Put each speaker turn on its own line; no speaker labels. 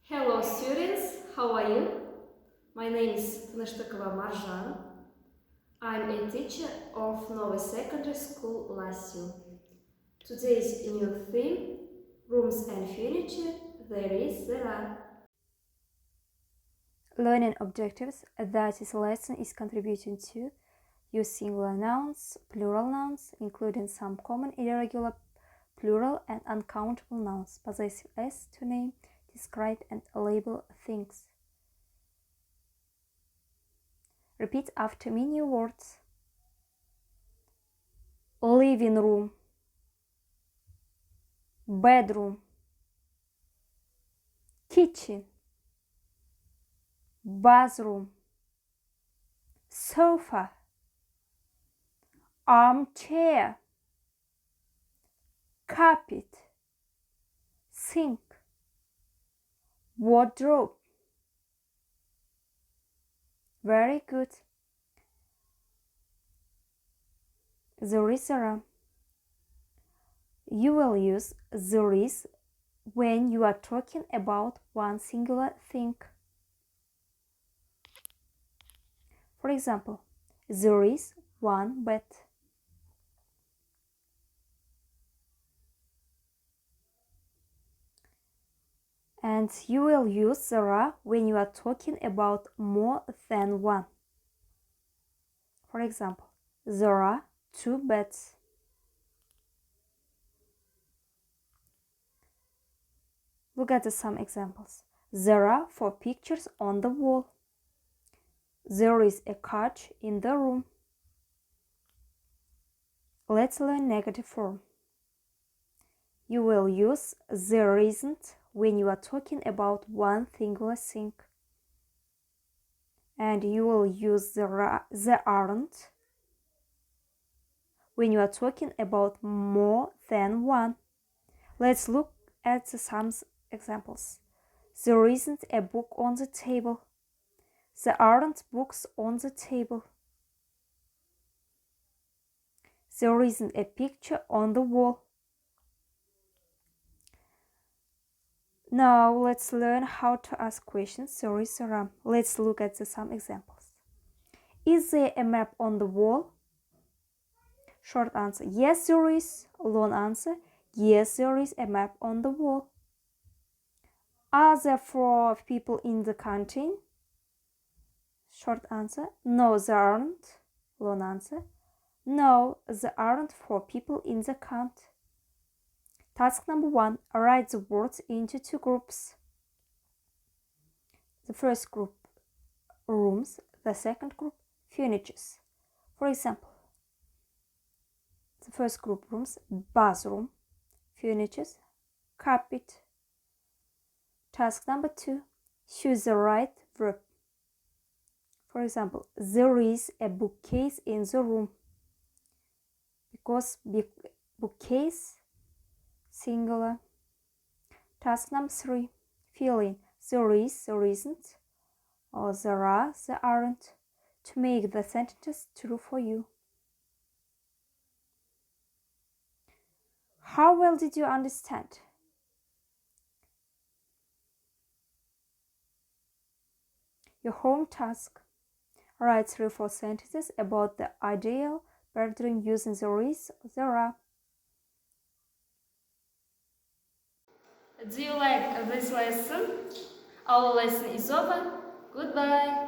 Hello students, how are you? My name is Marjan. I'm a teacher of Nova Secondary School Lasiu. Today's new theme, rooms and furniture, there are.
Learning objectives, that is lesson is contributing to use singular nouns, plural nouns, including some common irregular plural and uncountable nouns, possessive s to name, describe and label things. Repeat after me new words. Living room, bedroom, kitchen, bathroom, sofa, armchair, carpet, sink, wardrobe. Very good. There is a. You will use there is when you are talking about one singular thing. For example, there is one bed. And you will use there are when you are talking about more than one. For example, there are two beds. Look at some examples. There are 4 pictures on the wall. There is a couch in the room. Let's learn negative form. You will use there isn't when you are talking about one singular thing. And you will use there aren't when you are talking about more than one. Let's look at some examples. There isn't a book on the table. There aren't books on the table. There isn't a picture on the wall. Now let's learn how to ask questions. There is a. Let's look at some examples. Is there a map on the wall? Short answer, yes there is. Long answer, yes there is a map on the wall. Are there 4 people in the canteen? Short answer, no there aren't. Long answer, no there aren't 4 people in the canteen. Task number 1, write the words into 2 groups. The first group, rooms. The second group, furnitures. For example, the first group, rooms, bathroom, furnitures, carpet. Task number 2, choose the right verb. For example, there is a bookcase in the room. Because bookcase, singular. Task number 3, fill in there is, there isn't, or there are, there aren't, to make the sentences true for you. How well did you understand? Your home task. Write 3 or 4 sentences about the ideal bedroom using there is, there are.
Do you like this lesson? Our lesson is over. Goodbye.